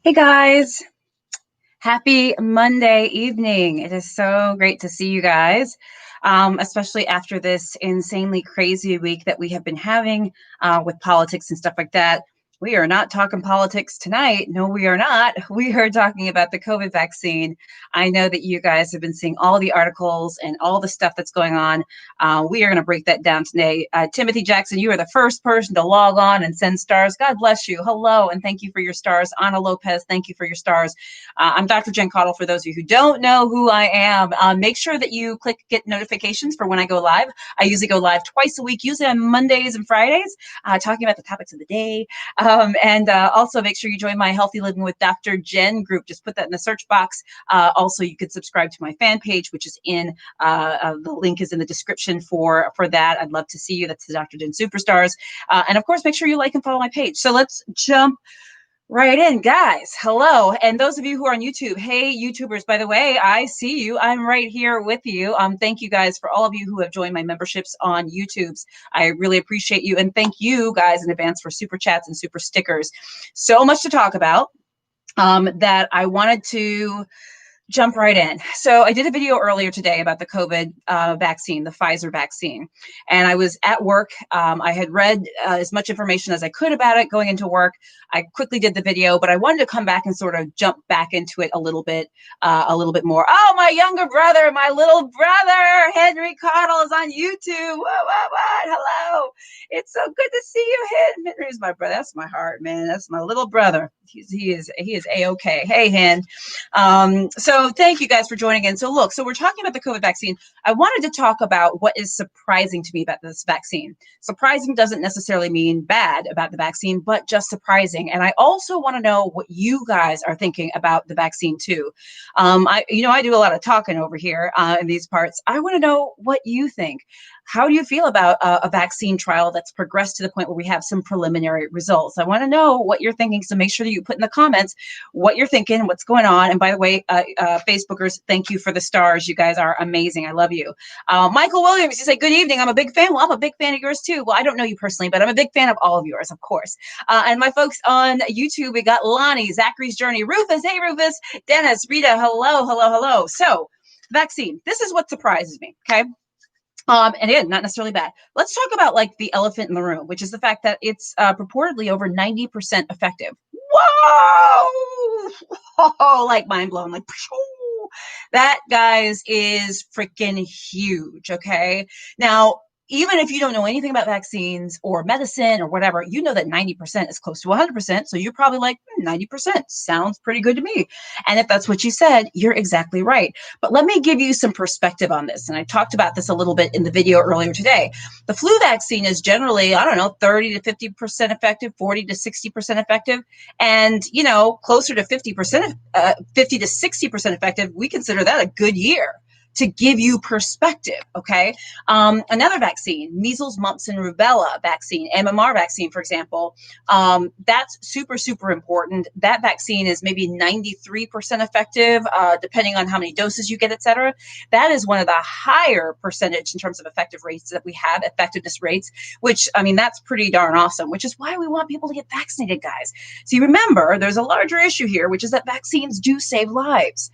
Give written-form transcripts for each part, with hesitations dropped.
Hey guys, happy Monday evening. It is so great to see you guys, especially after this insanely crazy week that we have been having with politics and stuff like that. We are not talking politics tonight. No, we are not. We are talking about the COVID vaccine. I know that you guys have been seeing all the articles and all the stuff that's going on. We are going to break that down today. Timothy Jackson, you are the first person to log on and send stars. God bless you. Hello, and thank you for your stars. Ana Lopez, thank you for your stars. I'm Dr. Jen Caudle. For those of you who don't know who I am, make sure that you click get notifications for when I go live. I usually go live twice a week, usually on Mondays and Fridays, talking about the topics of the day. And also make sure you join my Healthy Living with Dr. Jen group. Just put that in the search box. Also, you can subscribe to my fan page, which is in the link is in the description for that. I'd love to see you. That's the Dr. Jen Superstars. And of course, make sure you like and follow my page. So let's jump right in, guys. Hello. And those of you who are on YouTube, hey, YouTubers, by the way, I see you. I'm right here with you. Thank you guys for all of you who have joined my memberships on YouTube's. I really appreciate you. And thank you guys in advance for super chats and super stickers. So much to talk about that I wanted to jump right in. So I did a video earlier today about the COVID vaccine, the Pfizer vaccine, and I was at work. I had read as much information as I could about it going into work. I quickly did the video, but I wanted to come back and sort of jump back into it a little bit more. Oh, my younger brother, my little brother, Henry Caudle is on YouTube. What? Hello. It's so good to see you, Henry's my brother. That's my heart, man. That's my little brother. He is A-okay. Hey, Hen. So thank you guys for joining in. So we're talking about the COVID vaccine. I wanted to talk about what is surprising to me about this vaccine. Surprising doesn't necessarily mean bad about the vaccine, but just surprising. And I also want to know what you guys are thinking about the vaccine too. I do a lot of talking over here in these parts. I want to know what you think. How do you feel about a vaccine trial that's progressed to the point where we have some preliminary results? I want to know what you're thinking. So make sure that you put in the comments what you're thinking, what's going on. And by the way, Facebookers, thank you for the stars. You guys are amazing. I love you. Michael Williams, you say, good evening. I'm a big fan. Well, I'm a big fan of yours too. Well, I don't know you personally, but I'm a big fan of all of yours, of course. And my folks on YouTube, we got Lonnie, Zachary's Journey, Rufus. Hey, Rufus. Dennis, Rita. Hello. So vaccine. This is what surprises me. Okay. And again, not necessarily bad. Let's talk about like the elephant in the room, which is the fact that it's purportedly over 90% effective. Whoa! Oh, like mind blown. Like, that, guys, is freaking huge. Okay. Now, even if you don't know anything about vaccines or medicine or whatever, you know that 90% is close to 100%. So you're probably like, 90% sounds pretty good to me. And if that's what you said, you're exactly right. But let me give you some perspective on this. And I talked about this a little bit in the video earlier today. The flu vaccine is generally, 30 to 50% effective, 40 to 60% effective. And, closer to 50%, 50 to 60% effective, we consider that a good year. To give you perspective, okay? Another vaccine, measles, mumps, and rubella vaccine, MMR vaccine, for example, that's super, super important. That vaccine is maybe 93% effective, depending on how many doses you get, et cetera. That is one of the higher percentage in terms of effective rates that we have, effectiveness rates, which, that's pretty darn awesome, which is why we want people to get vaccinated, guys. See, remember, there's a larger issue here, which is that vaccines do save lives.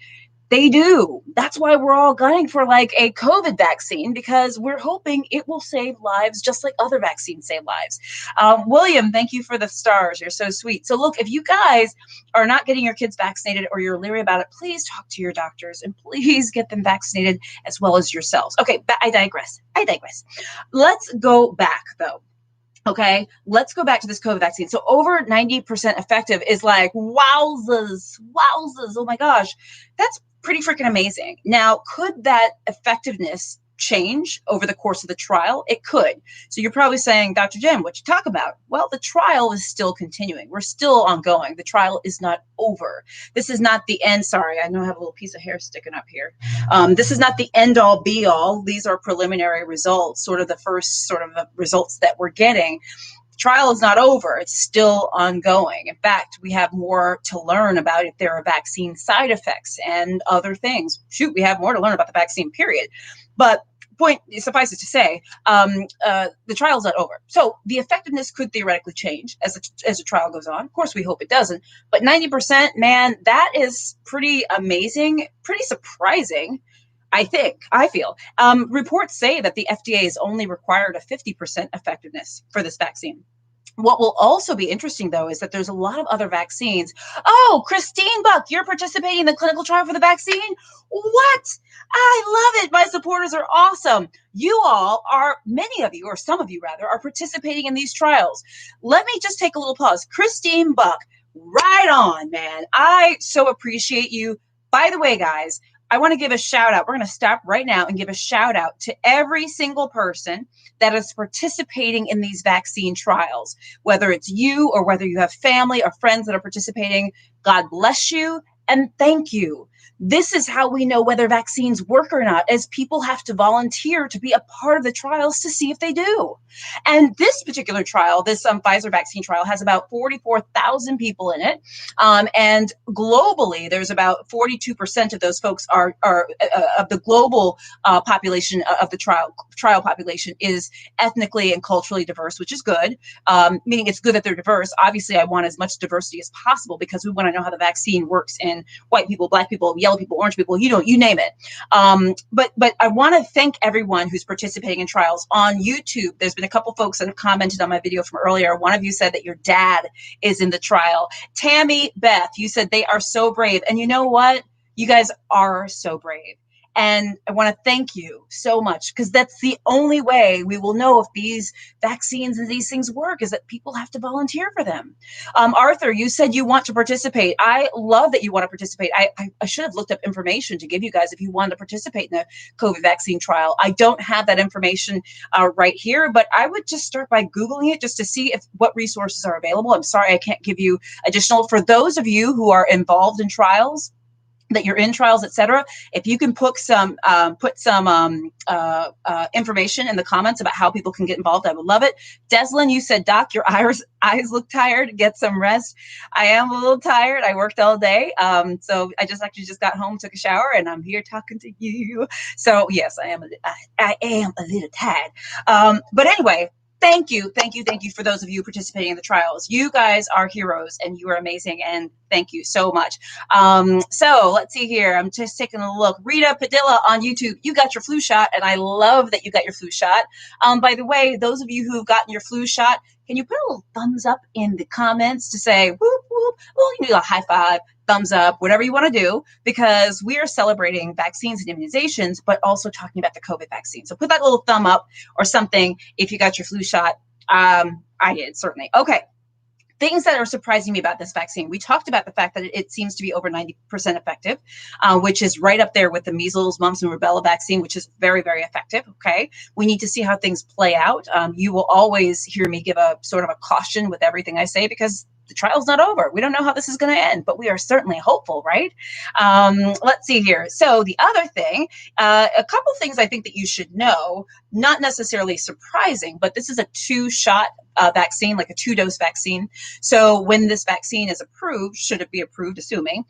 They do. That's why we're all gunning for like a COVID vaccine, because we're hoping it will save lives just like other vaccines save lives. William, thank you for the stars. You're so sweet. So look, if you guys are not getting your kids vaccinated or you're leery about it, please talk to your doctors and please get them vaccinated as well as yourselves. Okay, I digress. Let's go back though. Okay, let's go back to this COVID vaccine. So over 90% effective is like, wowzers. Oh my gosh, that's pretty freaking amazing. Now, could that effectiveness change over the course of the trial? It could. So you're probably saying, Dr. Jen, what you talk about? Well, the trial is still continuing. We're still ongoing. The trial is not over. This is not the end. Sorry, I know I have a little piece of hair sticking up here. This is not the end all be all. These are preliminary results, sort of the first sort of results that we're getting. Trial is not over. It's still ongoing. In fact, we have more to learn about if there are vaccine side effects and other things. Shoot, we have more to learn about the vaccine, period. But point, suffice it to say, the trial's not over. So the effectiveness could theoretically change as the trial goes on. Of course, we hope it doesn't. But 90%, man, that is pretty amazing, pretty surprising. I feel. Reports say that the FDA has only required a 50% effectiveness for this vaccine. What will also be interesting, though, is that there's a lot of other vaccines. Oh, Christine Buck, you're participating in the clinical trial for the vaccine? What? I love it. My supporters are awesome. You all are, many of you, or some of you rather, are participating in these trials. Let me just take a little pause. Christine Buck, right on, man. I so appreciate you. By the way, guys, I want to give a shout out. We're going to stop right now and give a shout out to every single person that is participating in these vaccine trials, whether it's you or whether you have family or friends that are participating. God bless you and thank you. This is how we know whether vaccines work or not, as people have to volunteer to be a part of the trials to see if they do. And this particular trial, this Pfizer vaccine trial, has about 44,000 people in it. And globally, there's about 42% of those folks are of the global population of the trial population is ethnically and culturally diverse, which is good, meaning it's good that they're diverse. Obviously, I want as much diversity as possible because we want to know how the vaccine works in white people, black people, yellow people, orange people, you name it. But I want to thank everyone who's participating in trials on YouTube. There's been a couple folks that have commented on my video from earlier. One of you said that your dad is in the trial. Tammy Beth, you said they are so brave. And you know what? You guys are so brave. And I want to thank you so much because that's the only way we will know if these vaccines and these things work is that people have to volunteer for them. Arthur, you said you want to participate. I love that you want to participate. I should have looked up information to give you guys if you wanted to participate in the COVID vaccine trial. I don't have that information right here, but I would just start by Googling it just to see what resources are available. I'm sorry I can't give you additional. For those of you who are involved in trials, that you're in trials, et cetera, if you can put some information in the comments about how people can get involved, I would love it. Deslin, you said, Doc, your eyes look tired. Get some rest. I am a little tired. I worked all day. So I just got home, took a shower, and I'm here talking to you. So yes, I am a little tired. But anyway, thank you for those of you participating in the trials. You guys are heroes and you are amazing, and thank you so much. So let's see here. I'm just taking a look. Rita Padilla on YouTube, you got your flu shot, and I love that you got your flu shot. By the way, those of you who've gotten your flu shot, can you put a little thumbs up in the comments to say, whoop, whoop, well, you can do a high five, thumbs up, whatever you want to do, because we are celebrating vaccines and immunizations, but also talking about the COVID vaccine. So put that little thumb up or something if you got your flu shot. I did, certainly. Okay. Things that are surprising me about this vaccine. We talked about the fact that it seems to be over 90% effective, which is right up there with the measles, mumps, and rubella vaccine, which is very, very effective. Okay. We need to see how things play out. You will always hear me give a sort of a caution with everything I say because the trial's not over. We don't know how this is going to end, but we are certainly hopeful, right? Let's see here. So the other thing, a couple things I think that you should know, not necessarily surprising, but this is a 2-shot vaccine, like a 2-dose vaccine. So when this vaccine is approved, should it be approved, assuming,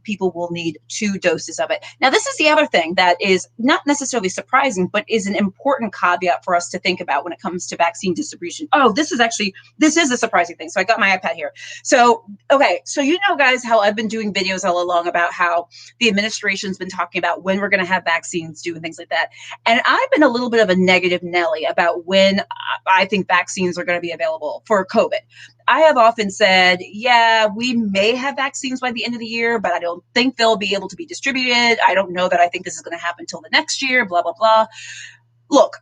people will need 2 doses of it. Now, this is the other thing that is not necessarily surprising, but is an important caveat for us to think about when it comes to vaccine distribution. Oh, this is a surprising thing. So I got my iPad here. So, okay. So, you know, guys, how I've been doing videos all along about how the administration's been talking about when we're going to have vaccines due and things like that. And I've been a little bit of a negative Nelly about when I think vaccines are going to be available for COVID. I have often said, yeah, we may have vaccines by the end of the year, but I don't think they'll be able to be distributed. I don't know that I think this is going to happen until the next year, blah, blah, blah. Look,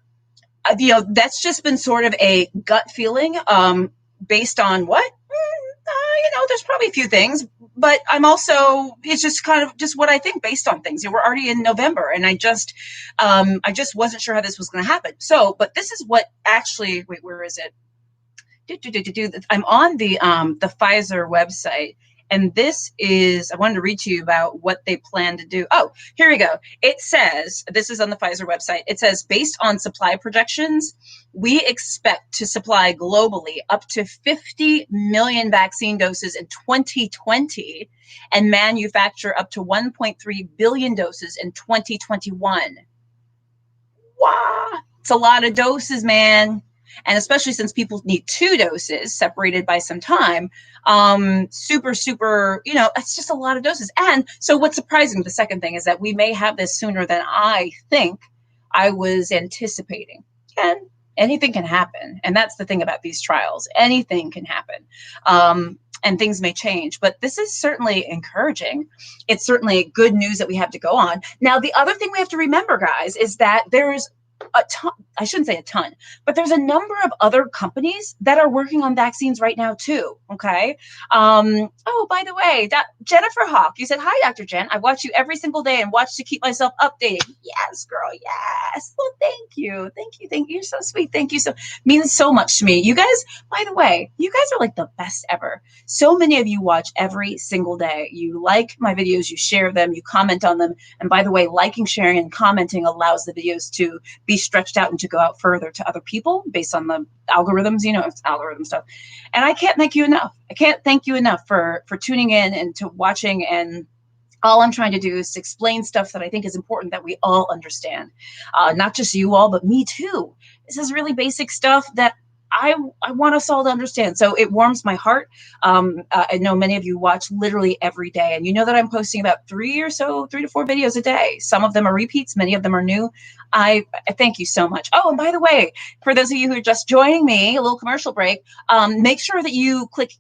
that's just been sort of a gut feeling based on what? There's probably a few things, but it's just kind of just what I think based on things. We're already in November, and I just wasn't sure how this was going to happen. So, but this is what actually, wait, where is it? I'm on the Pfizer website, and I wanted to read to you about what they plan to do. Oh, here we go. It says, this is on the Pfizer website. It says, based on supply projections, we expect to supply globally up to 50 million vaccine doses in 2020 and manufacture up to 1.3 billion doses in 2021. Wow, it's a lot of doses, man. And especially since people need 2 doses separated by some time, super, super, it's just a lot of doses. And so what's surprising, the second thing, is that we may have this sooner than I think I was anticipating. And anything can happen. And that's the thing about these trials. Anything can happen. And things may change, but this is certainly encouraging. It's certainly good news that we have to go on. Now, the other thing we have to remember, guys, is that there's a ton, I shouldn't say a ton, but there's a number of other companies that are working on vaccines right now too. Okay. Oh, by the way, Jennifer Hawk, you said, hi, Dr. Jen. I watch you every single day and watch to keep myself updated. Yes, girl. Yes. Well, thank you. Thank you. Thank you. You're so sweet. Thank you. So means so much to me. You guys, by the way, you guys are like the best ever. So many of you watch every single day. You like my videos, you share them, you comment on them. And by the way, liking, sharing, and commenting allows the videos to be stretched out and to go out further to other people based on the algorithms, it's algorithm stuff. And I can't thank you enough. I can't thank you enough for tuning in and to watching. And all I'm trying to do is to explain stuff that I think is important that we all understand. Not just you all, but me too. This is really basic stuff that I want us all to understand. So it warms my heart. I know many of you watch literally every day, and you know that I'm posting about 3 to 4 videos a day. Some of them are repeats, many of them are new. I thank you so much. Oh, and by the way, for those of you who are just joining me, a little commercial break, make sure that you click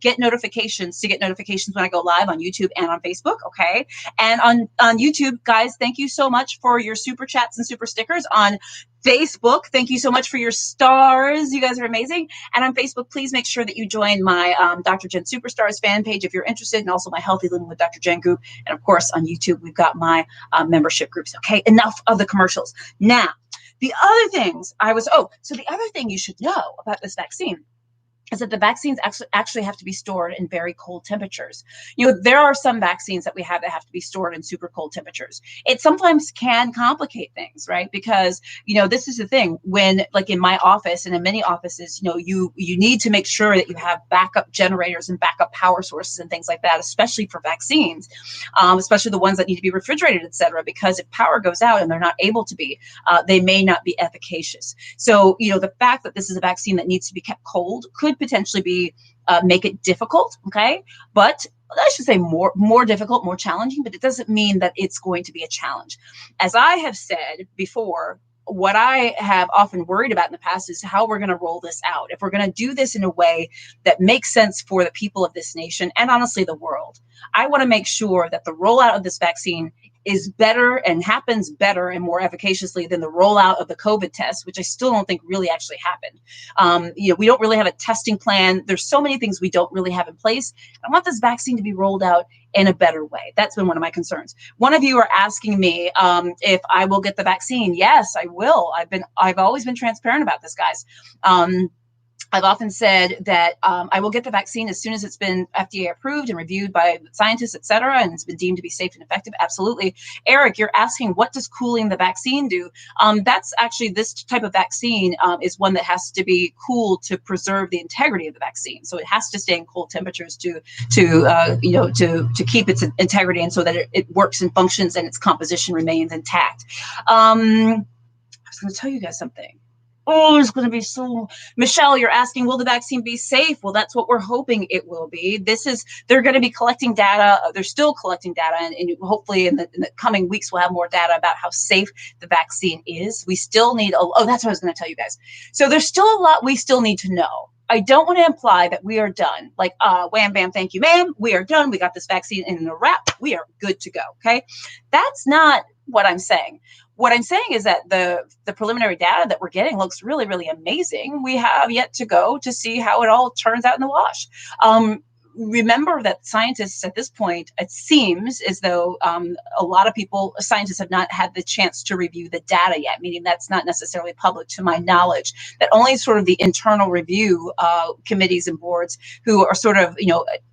get notifications to get notifications when I go live on YouTube and on Facebook. Okay. And on YouTube, guys, thank you so much for your super chats and super stickers. On Facebook, thank you so much for your stars. You guys are amazing. And on Facebook, please make sure that you join my Dr. Jen Superstars fan page if you're interested, and also my Healthy Living with Dr. Jen group. And of course, on YouTube, we've got my membership groups. Okay, enough of the commercials. Now, the other things so the other thing you should know about this vaccine is that the vaccines actually have to be stored in very cold temperatures. There are some vaccines that we have that have to be stored in super cold temperatures. It sometimes can complicate things, right? Because, this is the thing when, like in my office and in many offices, you need to make sure that you have backup generators and backup power sources and things like that, especially for vaccines, especially the ones that need to be refrigerated, et cetera, because if power goes out and they're not able to be, they may not be efficacious. So, the fact that this is a vaccine that needs to be kept cold could potentially be make it difficult, okay? But I should say more difficult, more challenging, but it doesn't mean that it's going to be a challenge. As I have said before, what I have often worried about in the past is how we're going to roll this out. If we're going to do this in a way that makes sense for the people of this nation and honestly the world, I want to make sure that the rollout of this vaccine is better and happens better and more efficaciously than the rollout of the COVID test, which I still don't think really actually happened. We don't really have a testing plan. There's so many things we don't really have in place. I want this vaccine to be rolled out in a better way. That's been one of my concerns. One of you are asking me if I will get the vaccine. Yes, I will. I've always been transparent about this, guys. I've often said that I will get the vaccine as soon as it's been FDA approved and reviewed by scientists, et cetera, and it's been deemed to be safe and effective. Absolutely. Eric, you're asking, what does cooling the vaccine do? That's actually, this type of vaccine is one that has to be cooled to preserve the integrity of the vaccine. So it has to stay in cold temperatures to keep its integrity, and so that it works and functions and its composition remains intact. I was going to tell you guys something. Oh, it's going to be so. Michelle, you're asking, will the vaccine be safe? Well, that's what we're hoping it will be. They're going to be collecting data. They're still collecting data. And hopefully in the coming weeks, we'll have more data about how safe the vaccine is. We still need, that's what I was going to tell you guys. So there's still a lot we still need to know. I don't want to imply that we are done. Like, wham, bam, thank you, ma'am. We are done. We got this vaccine in a wrap. We are good to go. Okay. That's not what I'm saying. What I'm saying is that the preliminary data that we're getting looks really, really amazing. We have yet to go to see how it all turns out in the wash. Remember that scientists at this point, it seems as though a lot of scientists have not had the chance to review the data yet, meaning that's not necessarily public to my knowledge, that only sort of the internal review committees and boards who are sort of,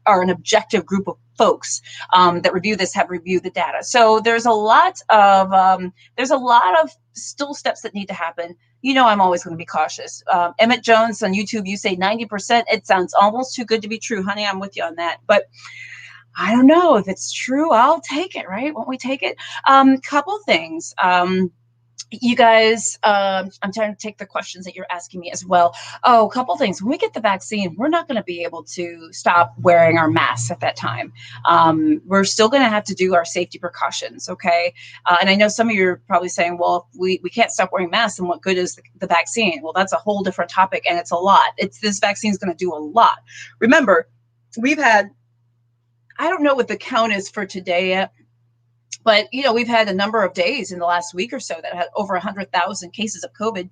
are an objective group of folks that review this have reviewed the data. So there's a lot of still steps that need to happen. I'm always going to be cautious. Emmett Jones on YouTube, you say 90%. It sounds almost too good to be true, honey. I'm with you on that. But I don't know if it's true. I'll take it, right? Won't we take it? Couple things. You guys, I'm trying to take the questions that you're asking me as well. Oh, a couple things. When we get the vaccine, we're not going to be able to stop wearing our masks at that time. We're still going to have to do our safety precautions, okay? And I know some of you are probably saying, well, if we can't stop wearing masks, then what good is the vaccine? Well, that's a whole different topic, and it's a lot. This vaccine is going to do a lot. Remember, we've had, I don't know what the count is for today yet, but, we've had a number of days in the last week or so that had over 100,000 cases of COVID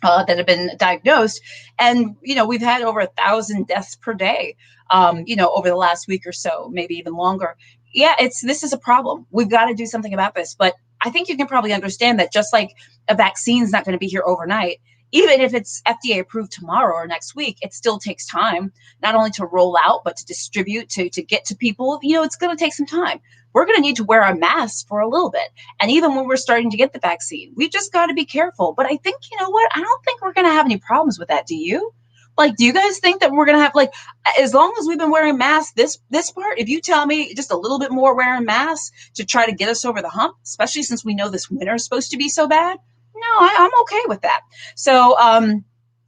that have been diagnosed. And, we've had over 1,000 deaths per day, over the last week or so, maybe even longer. Yeah, this is a problem. We've got to do something about this. But I think you can probably understand that just like a vaccine is not going to be here overnight, even if it's FDA approved tomorrow or next week, it still takes time, not only to roll out, but to distribute, to get to people. It's going to take some time. We're going to need to wear our masks for a little bit. And even when we're starting to get the vaccine, we've just got to be careful. But I think, you know what? I don't think we're going to have any problems with that. Do you? Like, do you guys think that we're going to have, like, as long as we've been wearing masks, this part, if you tell me just a little bit more wearing masks to try to get us over the hump, especially since we know this winter is supposed to be so bad, no, I'm okay with that. So,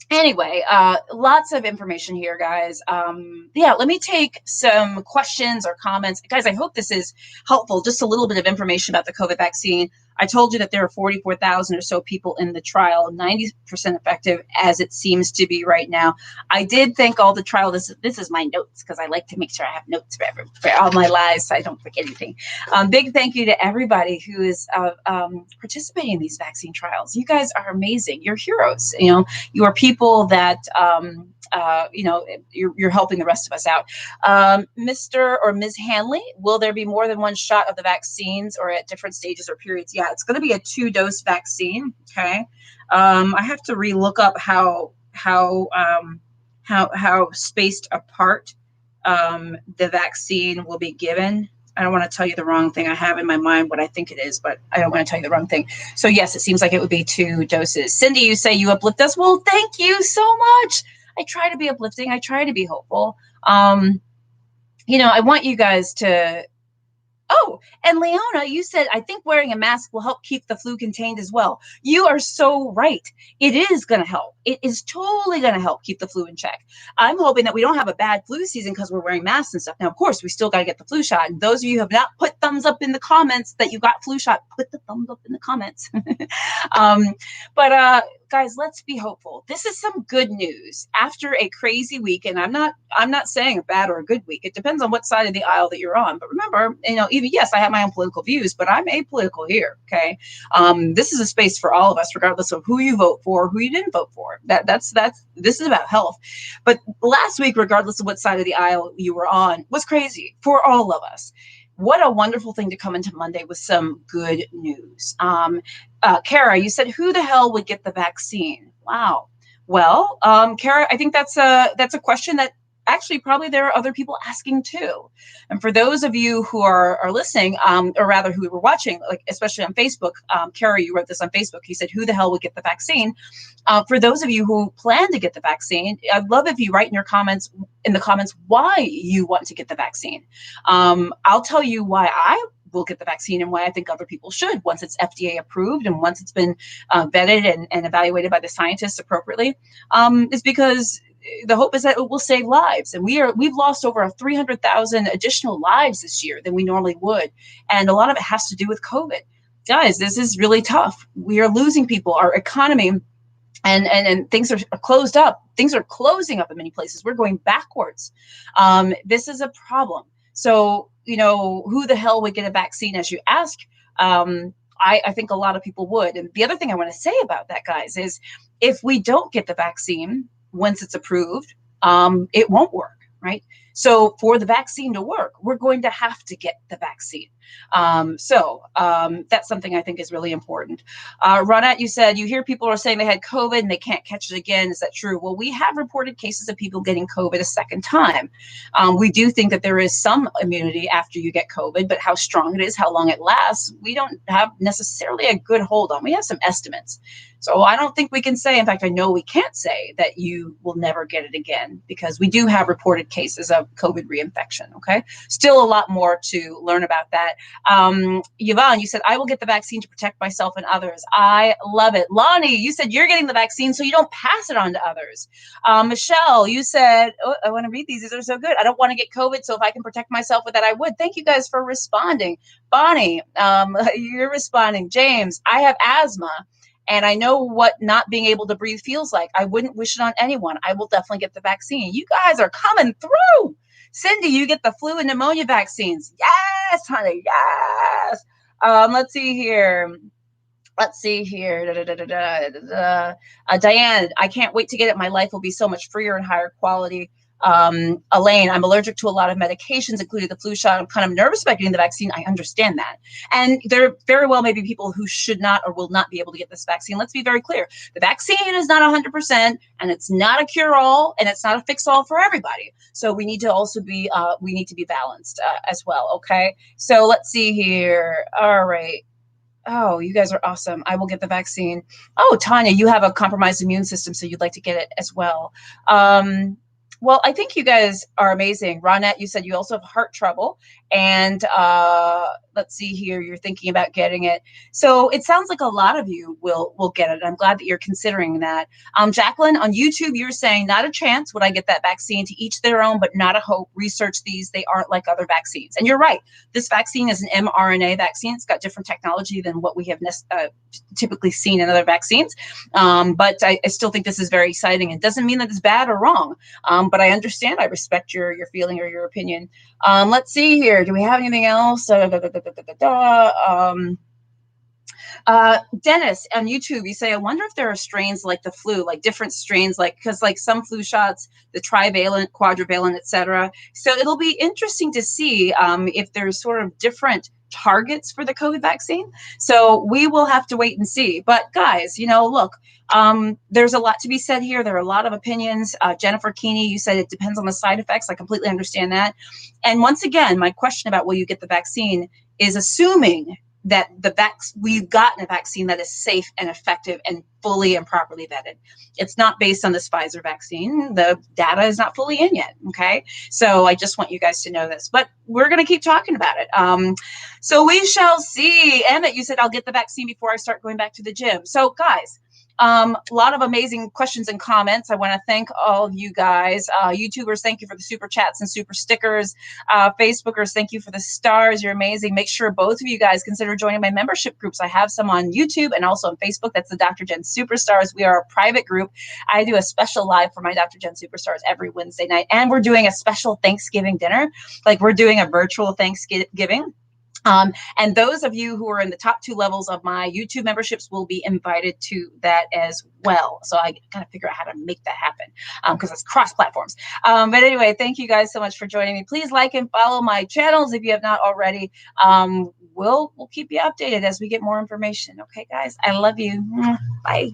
anyway, lots of information here, guys. Let me take some questions or comments. Guys, I hope this is helpful. Just a little bit of information about the COVID vaccine. I told you that there are 44,000 or so people in the trial, 90% effective as it seems to be right now. I did thank all the trial. This is my notes because I like to make sure I have notes for all my lives so I don't forget anything. Big thank you to everybody who is participating in these vaccine trials. You guys are amazing. You're heroes. You are people that you're helping the rest of us out. Mr. or Ms. Hanley, will there be more than one shot of the vaccines or at different stages or periods? Yeah, it's going to be a 2-dose vaccine. Okay. I have to relook up how spaced apart the vaccine will be given. I don't want to tell you the wrong thing. I have in my mind what I think it is, but I don't want to tell you the wrong thing. So yes, it seems like it would be 2 doses. Cindy, you say you uplift us. Well, thank you so much. I try to be uplifting. I try to be hopeful. I want you guys to. Oh, and Leona, you said, I think wearing a mask will help keep the flu contained as well. You are so right. It is going to help. It is totally going to help keep the flu in check. I'm hoping that we don't have a bad flu season because we're wearing masks and stuff. Now, of course, we still got to get the flu shot. And those of you who have not put thumbs up in the comments that you got flu shot, put the thumbs up in the comments. But guys, let's be hopeful. This is some good news after a crazy week. And I'm not saying a bad or a good week. It depends on what side of the aisle that you're on. But remember, even yes, I have my own political views, but I'm apolitical here. Okay. This is a space for all of us, regardless of who you vote for, who you didn't vote for. This is about health. But last week, regardless of what side of the aisle you were on, was crazy for all of us. What a wonderful thing to come into Monday with some good news. Kara, you said, who the hell would get the vaccine? Wow. Well, Kara, I think that's a question that actually probably there are other people asking too. And for those of you who are listening, or rather who were watching, like especially on Facebook, Kara, you wrote this on Facebook. You said, who the hell would get the vaccine? For those of you who plan to get the vaccine, I'd love if you write in the comments why you want to get the vaccine. I'll tell you why I will get the vaccine and why I think other people should once it's FDA approved and once it's been vetted and evaluated by the scientists appropriately, is because the hope is that it will save lives. And we've lost over 300,000 additional lives this year than we normally would. And a lot of it has to do with COVID. Guys, this is really tough. We are losing people. Our economy and things are closed up. Things are closing up in many places. We're going backwards. This is a problem. So, who the hell would get a vaccine, as you ask? I think a lot of people would. And the other thing I want to say about that, guys, is if we don't get the vaccine, once it's approved, it won't work, right? So for the vaccine to work, we're going to have to get the vaccine. So that's something I think is really important. Ronette, you said you hear people are saying they had COVID and they can't catch it again. Is that true? Well, we have reported cases of people getting COVID a second time. We do think that there is some immunity after you get COVID, but how strong it is, how long it lasts, we don't have necessarily a good hold on. We have some estimates. So I don't think we can say, in fact, I know we can't say that you will never get it again, because we do have reported cases of COVID reinfection. Okay. Still a lot more to learn about that. Yvonne, you said, I will get the vaccine to protect myself and others. I love it. Lonnie, you said you're getting the vaccine so you don't pass it on to others. Michelle, you said, oh, I want to read these. These are so good. I don't want to get COVID, so if I can protect myself with that, I would. Thank you guys for responding. Bonnie, you're responding. James, I have asthma. And I know what not being able to breathe feels like. I wouldn't wish it on anyone. I will definitely get the vaccine. You guys are coming through. Cindy, you get the flu and pneumonia vaccines. Yes, honey. Yes. Let's see here. Diane, I can't wait to get it. My life will be so much freer and higher quality. Elaine, I'm allergic to a lot of medications, including the flu shot. I'm kind of nervous about getting the vaccine. I understand that. And there very well may be people who should not or will not be able to get this vaccine. Let's be very clear. The vaccine is not 100%, and it's not a cure-all, and it's not a fix-all for everybody. So we need to also be, balanced as well, okay? So let's see here. All right. Oh, you guys are awesome. I will get the vaccine. Oh, Tanya, you have a compromised immune system, so you'd like to get it as well. Well, I think you guys are amazing. Ronette, you said you also have heart trouble. And let's see here, you're thinking about getting it. So it sounds like a lot of you will get it. I'm glad that you're considering that. Jacqueline, on YouTube, you're saying, not a chance would I get that vaccine, to each their own, but not a hope. Research these. They aren't like other vaccines. And you're right. This vaccine is an mRNA vaccine. It's got different technology than what we have typically seen in other vaccines. But I still think this is very exciting. It doesn't mean that it's bad or wrong. But I understand. I respect your feeling or your opinion. Let's see here. Do we have anything else? Dennis, on YouTube, you say, I wonder if there are strains like the flu, like different strains, like, because like some flu shots, the trivalent, quadrivalent, etc. So it'll be interesting to see if there's sort of different targets for the COVID vaccine. So we will have to wait and see. But guys, look, there's a lot to be said here. There are a lot of opinions. Jennifer Keeney, you said it depends on the side effects. I completely understand that. And once again, my question about will you get the vaccine is assuming that we've gotten a vaccine that is safe and effective and fully and properly vetted. It's not based on this Pfizer vaccine. The data is not fully in yet. Okay. So I just want you guys to know this, but we're going to keep talking about it. So we shall see. Emmett, you said I'll get the vaccine before I start going back to the gym. So guys, a lot of amazing questions and comments. I want to thank all of you guys. YouTubers, thank you for the super chats and super stickers. Facebookers, thank you for the stars. You're amazing. Make sure both of you guys consider joining my membership groups. I have some on YouTube and also on Facebook. That's the Dr. Jen Superstars. We are a private group. I do a special live for my Dr. Jen Superstars every Wednesday night. And we're doing a special Thanksgiving dinner. Like we're doing a virtual Thanksgiving. And those of you who are in the top 2 levels of my YouTube memberships will be invited to that as well. So I got to figure out how to make that happen because it's cross platforms. But anyway, thank you guys so much for joining me. Please like and follow my channels if you have not already. We'll keep you updated as we get more information. Okay, guys, I love you. Bye.